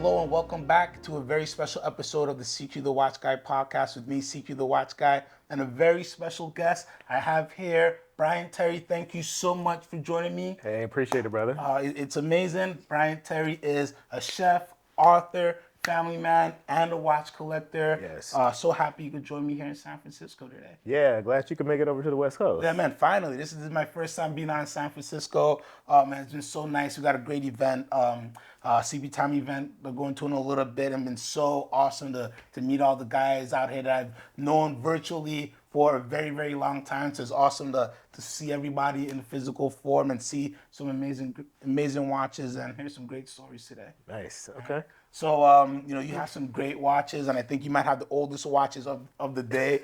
Hello and welcome back to a very special episode of the CQ The Watch Guy podcast with me, CQ The Watch Guy, and a very special guest I have here, Bryant Terry. Thank you so much for joining me. Hey, appreciate it, brother. It's amazing. Bryant Terry is a chef, author, family man, and a watch collector. Yes. So happy you could join me here in San Francisco today. Yeah, glad you could make it over to the West Coast. Yeah, man, finally. This is my first time being out in San Francisco. Man, it's been so nice. We got a great event, CB Time event we're going to in a little bit. It's been so awesome to meet all the guys out here that I've known virtually for a very, very long time. So it's awesome to see everybody in physical form and see some amazing watches and hear some great stories today. Nice. Okay. So, you have some great watches, and I think you might have the oldest watches of the day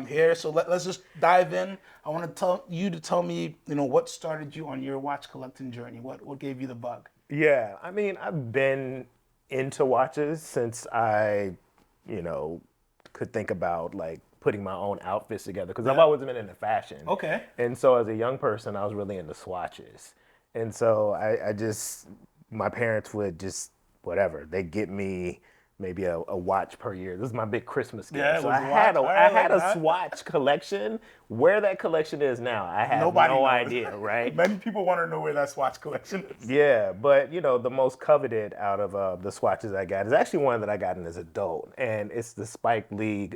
here. So let's just dive in. I want to tell me, what started you on your watch collecting journey? What gave you the bug? Yeah, I mean, I've been into watches since I, could think about like putting my own outfits together because I've always been into fashion. Okay. And so as a young person, I was really into swatches. And so my parents would just, whatever, they get me maybe a watch per year. This is my big Christmas gift. Yeah, so I had a Swatch collection. Where that collection is now, I have no idea, right? Many people want to know where that Swatch collection is. Yeah, but the most coveted out of the Swatches I got is actually one that I got as an adult, and it's the Spike Lee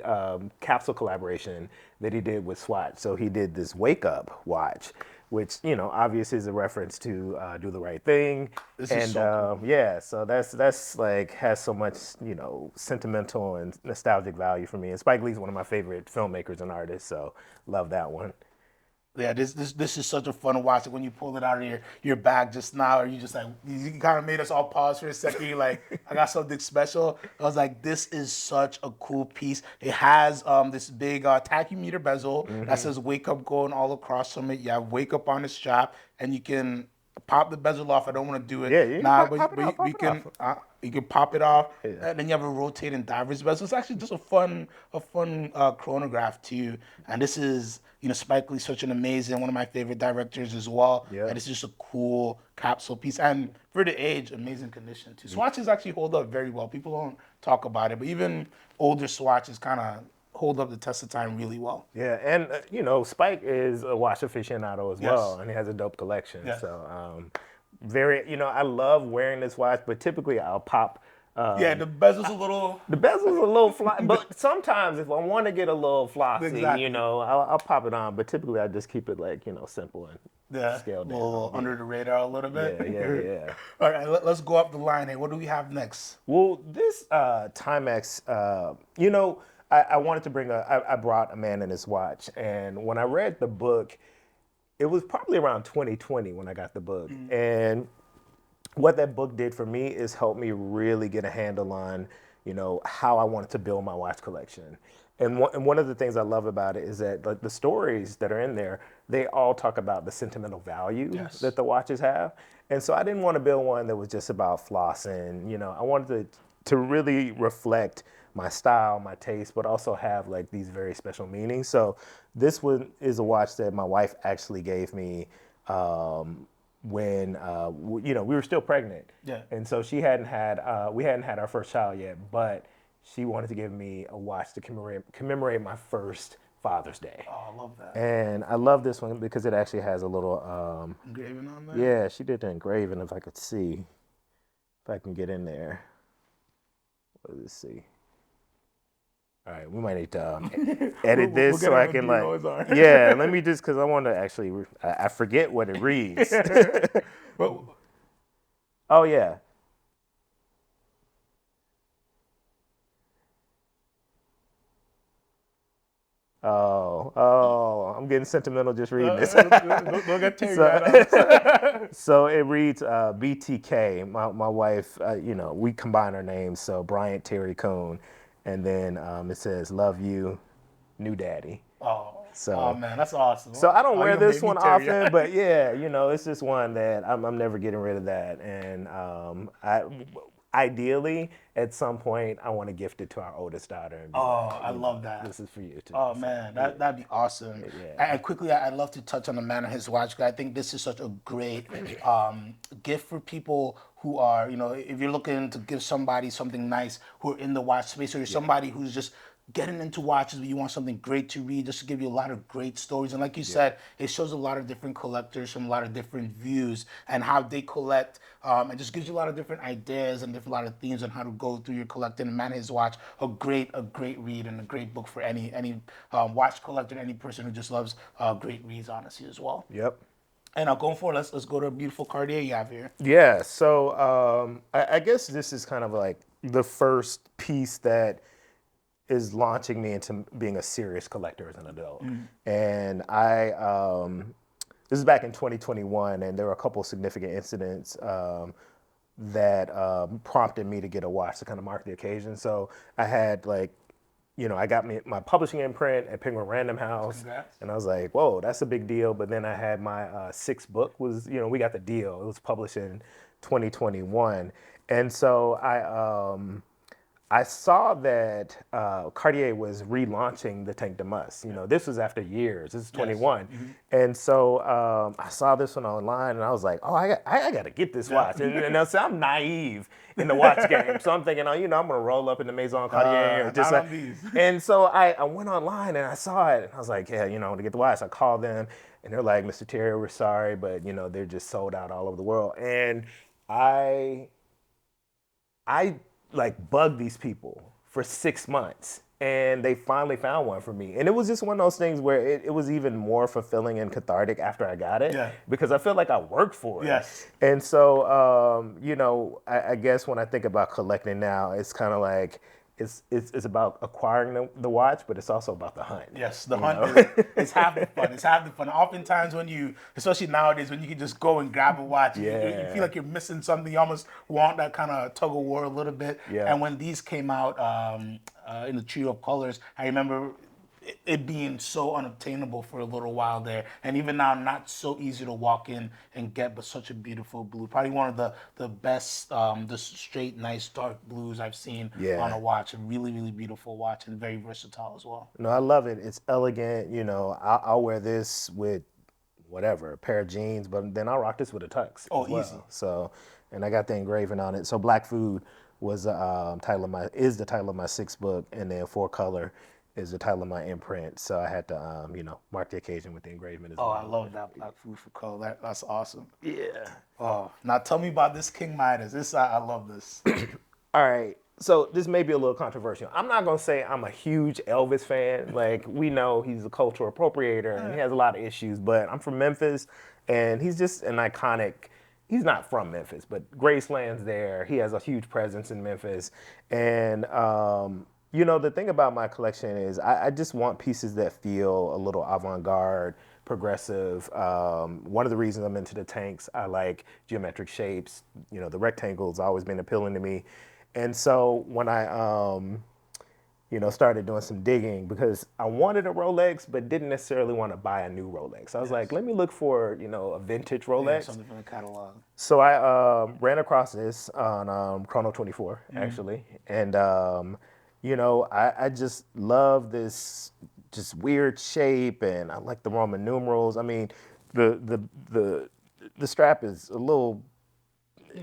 capsule collaboration that he did with Swatch. So he did this Wake Up watch, which obviously is a reference to Do the Right Thing. This is so cool. Yeah, so that's like has so much sentimental and nostalgic value for me. And Spike Lee's one of my favorite filmmakers and artists, so love that one. Yeah, this is such a fun watch. When you pulled it out of your bag just now, or you just like you kind of made us all pause for a second. You're like, I got something special. I was like, this is such a cool piece. It has this big tachymeter bezel that says "Wake Up" going all across from it. You have "Wake Up" on the strap, and you can pop the bezel off. I don't want to do it now, but you can pop it off, and then you have a rotating diver's bezel. It's actually just a fun chronograph too. And this is Spike Lee's such an amazing, one of my favorite directors as well. Yeah. And it's just a cool capsule piece, and for the age, amazing condition too. Swatches actually hold up very well. People don't talk about it, but even older swatches kind of hold up the test of time really well. Yeah, and Spike is a watch aficionado as well, and he has a dope collection. Yeah. So I love wearing this watch, but typically I'll pop. The bezel's a little. The bezel's a little fly, but sometimes if I want to get a little flossy, Exactly. I'll pop it on. But typically I just keep it like simple and scaled down. A little under the radar a little bit. Yeah. All right, let's go up the line here. What do we have next? Well, this Timex, I wanted to I brought A Man in His Watch, and when I read the book, it was probably around 2020 when I got the book, and what that book did for me is help me really get a handle on, how I wanted to build my watch collection. And one of the things I love about it is that like the stories that are in there, they all talk about the sentimental value that the watches have. And so I didn't want to build one that was just about flossing. I wanted to really reflect my style, my taste, but also have like these very special meanings. So this one is a watch that my wife actually gave me when we were still pregnant. Yeah. And so we hadn't had our first child yet, but she wanted to give me a watch to commemorate my first Father's Day. Oh, I love that. And I love this one because it actually has a little Engraving on there? Yeah, she did the engraving. If I could see, if I can get in there. Let's see. All right, we might need to edit this so I can yeah. Let me just because I want to actually I forget what it reads. Oh yeah. Oh, I'm getting sentimental just reading this. Don't get Terry. So it reads BTK. My wife, we combine our names, so Bryant Terry Coon, and then it says "Love you, new daddy." Oh man, that's awesome. So I don't wear this one often, but yeah, it's just one that I'm never getting rid of that, and ideally, at some point, I want to gift it to our oldest daughter and be Oh, like, I love that. this is for you too. Oh So, man, that'd be awesome. yeah. And quickly, I'd love to touch on the man and his watch because I think this is such a great gift for people who are, if you're looking to give somebody something nice who are in the watch space, or you're somebody who's just getting into watches, but you want something great to read, just to give you a lot of great stories. And like you said, it shows a lot of different collectors from a lot of different views and how they collect, and just gives you a lot of different ideas and a lot of themes on how to go through your collecting. And Man His Watch, a great read and a great book for any watch collector, any person who just loves great reads, honestly, as well. Yep. And going forward, let's go to a beautiful Cartier you have here. Yeah. So I guess this is kind of like the first piece that is launching me into being a serious collector as an adult. And this is back in 2021, and there were a couple of significant incidents that prompted me to get a watch to kind of mark the occasion. So I had I got my publishing imprint at Penguin Random House. Congrats. And I was like, whoa, that's a big deal. But then I had my sixth book we got the deal. It was published in 2021. And so I saw that Cartier was relaunching the Tank de Mus. This was after years. This is 21. And so I saw this one online, and I was like, oh, I got to get this watch. And so I'm naive in the watch game. So I'm thinking, I'm going to roll up in the Maison Cartier. And so I went online, and I saw it. And I was like, yeah, to get the watch. I called them, and they're like, Mr. Terry, we're sorry, but, they're just sold out all over the world. And I bugged these people for 6 months, and they finally found one for me. And it was just one of those things where it was even more fulfilling and cathartic after I got it, because I feel like I worked for it. Yes. And so, I guess when I think about collecting now, it's kind of like it's about acquiring the watch, but it's also about the hunt. Yes, the hunt is half the fun. It's half the fun. Oftentimes especially nowadays, when you can just go and grab a watch, you feel like you're missing something. You almost want that kind of tug of war a little bit. Yeah. And when these came out in the trio of colors, I remember it being so unobtainable for a little while there, and even now not so easy to walk in and get, but such a beautiful blue. Probably one of the best, the straight, nice dark blues I've seen on a watch. A really, really beautiful watch, and very versatile as well. No, I love it. It's elegant. I'll wear this with whatever, a pair of jeans, but then I'll rock this with a tux. Oh, as well. easy. So, and I got the engraving on it. So Black Food was the title of my sixth book, and then Four Color is the title of my imprint. So I had to, mark the occasion with the engravement as well. Oh, I love that Black Food for Color. That's awesome. Yeah. Oh, now tell me about this King Midas. I love this. All right. So this may be a little controversial. I'm not going to say I'm a huge Elvis fan. Like, we know he's a cultural appropriator and he has a lot of issues, but I'm from Memphis, and he's just an iconic. He's not from Memphis, but Graceland's there. He has a huge presence in Memphis. And, the thing about my collection is I just want pieces that feel a little avant-garde, progressive. One of the reasons I'm into the tanks, I like geometric shapes. The rectangle's always been appealing to me. And so when I, started doing some digging, because I wanted a Rolex, but didn't necessarily want to buy a new Rolex. I was like, let me look for, a vintage Rolex. Yeah, something from the catalog. So I ran across this on Chrono 24, actually. And, I just love this just weird shape, and I like the Roman numerals. I mean, the strap is a little...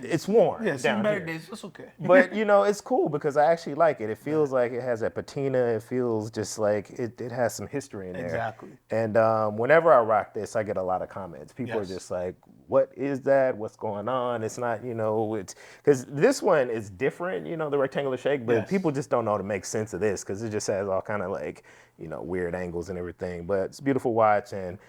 It's worn. Yeah, down better here. days. It's okay. But it's cool because I actually like it. It feels like it has that patina. It feels just like it has some history in there. Exactly. And whenever I rock this, I get a lot of comments. People are just like, "What is that? What's going on?" It's not, it's because this one is different. The rectangular shape, but people just don't know how to make sense of this because it just has all kind of like, weird angles and everything. But it's a beautiful watch, and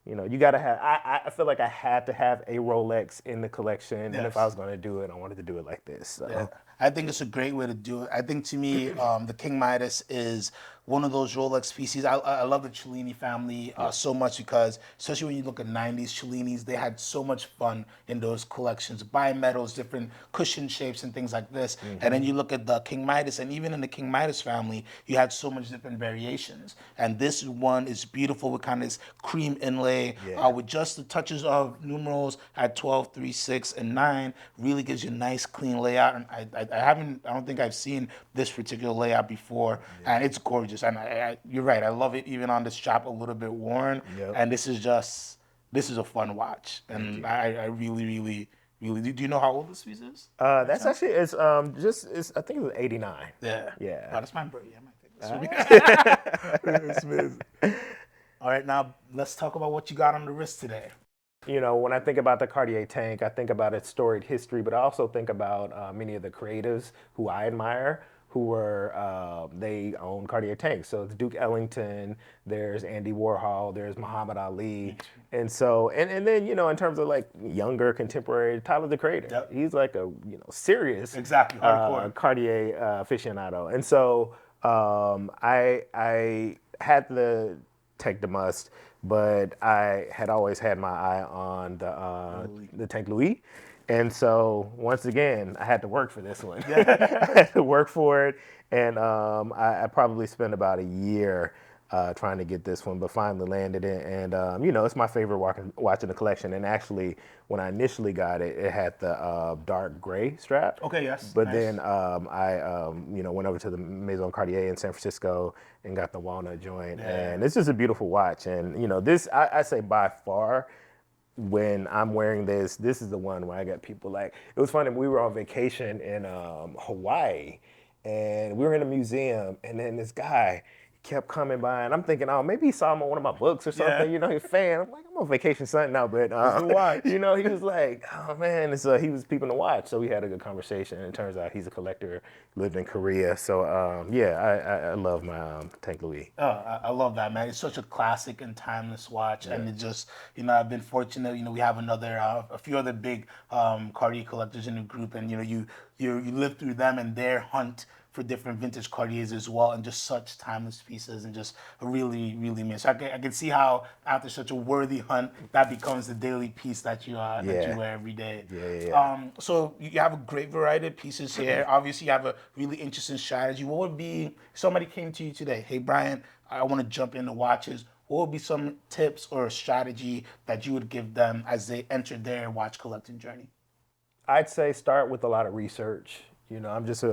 you got to have, I feel like I had to have a Rolex in the collection. And if I was going to do it, I wanted to do it like this. So. Yeah. I think it's a great way to do it. I think to me, the King Midas is one of those Rolex species. I love the Cellini family so much because, especially when you look at 90s Cellinis, they had so much fun in those collections. Bimetals, different cushion shapes and things like this. And then you look at the King Midas, and even in the King Midas family, you had so much different variations. And this one is beautiful with kind of this cream inlay with just the touches of numerals at 12, 3, 6, and 9. Really gives you a nice clean layout. And I don't think I've seen this particular layout before, and it's gorgeous. And you're right, I love it even on the strap a little bit worn. And this is a fun watch, and I really, really, really do you know how old this piece is? That's actually it's I think it was 89. Yeah. Yeah. Oh, that's my birthday. I might take this for me. All right, now let's talk about what you got on the wrist today. You know, when I think about the Cartier tank, I think about its storied history, but I also think about many of the creatives who I admire who were, they own Cartier tanks. So it's Duke Ellington, there's Andy Warhol, there's Muhammad Ali. And so, and then, you know, in terms of like younger contemporary, Tyler, the Creator, he's like a, you know, serious hardcore Cartier aficionado. And so I had to take the must, but I had always had my eye on the Tank Louis. And so once again, I had to work for this one. I had to work for it, and I probably spent about a year trying to get this one, but finally landed it. And you know, it's my favorite watch in the collection. And actually, when I initially got it, it had the dark gray strap. Okay, yes. But then I you know, went over to the Maison Cartier in San Francisco and got the walnut joint. And it's just a beautiful watch. And you know, this I say by far, when I'm wearing this is the one where I got people like, it was funny, we were on vacation in Hawaii, and we were in a museum, and then this guy kept coming by, and I'm thinking, oh, maybe he saw him on one of my books or something, you know, he's a fan. I'm like, I'm on vacation something now, but you know, he was like, oh man, and so he was peeping the watch, so we had a good conversation, and it turns out he's a collector, lived in Korea, so yeah, I love my Tank Louis. Oh, I love that, man. It's such a classic and timeless watch, and it just, you know, I've been fortunate. You know, we have a few other big Cartier collectors in the group, and you know, you live through them and their hunt for different vintage Cartiers as well, and just such timeless pieces, and just really, really miss. I can see how after such a worthy hunt, that becomes the daily piece that you wear every day. So you have a great variety of pieces here. Obviously, you have a really interesting strategy. What would be, if somebody came to you today, hey Bryant, I want to jump into watches. What would be some tips or strategy that you would give them as they enter their watch collecting journey? I'd say start with a lot of research. You know, I'm just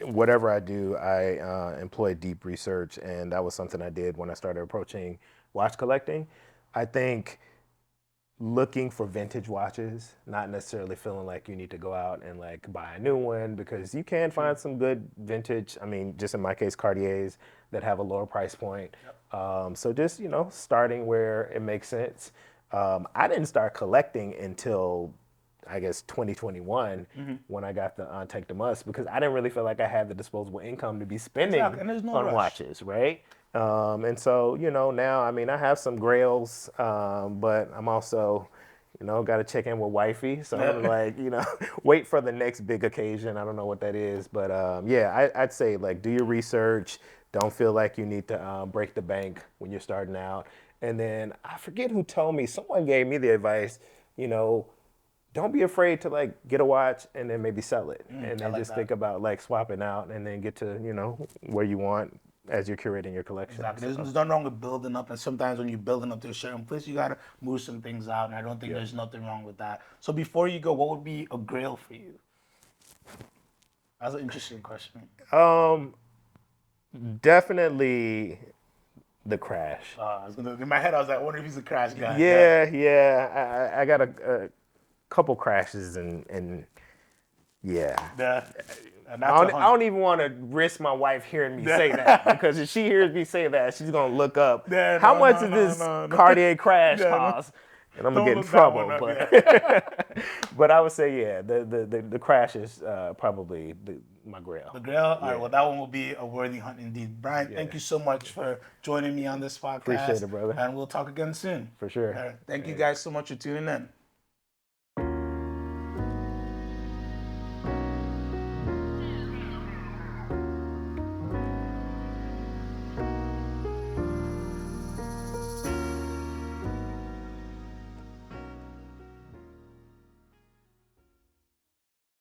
whatever I do, I employ deep research, and that was something I did when I started approaching watch collecting. I think looking for vintage watches, not necessarily feeling like you need to go out and like buy a new one, because you can find some good vintage, I mean, just in my case, Cartiers that have a lower price point. So just, you know, starting where it makes sense. I didn't start collecting until I guess 2021 when I got the Take the Must, because I didn't really feel like I had the disposable income to be spending on watches, right? And so, you know, now, I mean, I have some grails, but I'm also, you know, got to check in with wifey. So I'm like, you know, wait for the next big occasion. I don't know what that is, but yeah, I'd say like do your research. Don't feel like you need to break the bank when you're starting out. And then I forget who told me, someone gave me the advice, you know, don't be afraid to like get a watch and then maybe sell it, and then just think about like swapping out and then get to, you know, where you want as you're curating your collection. Exactly. There's nothing wrong with building up, and sometimes when you're building up to a certain place, you gotta move some things out, and I don't think there's nothing wrong with that. So before you go, what would be a grail for you? That's an interesting question. Definitely the crash. In my head, I was like, I wonder if he's a crash guy. Yeah. I got a couple crashes and yeah. I don't even want to risk my wife hearing me say that, because if she hears me say that, she's gonna look up how much does this Cartier crash cost, and I'm gonna get in trouble. But I would say the crash is probably my grail. The grail. All right. Well, that one will be a worthy hunt indeed. Bryant, thank you so much for joining me on this podcast. Appreciate it, brother. And we'll talk again soon. For sure. Thank you guys so much for tuning in.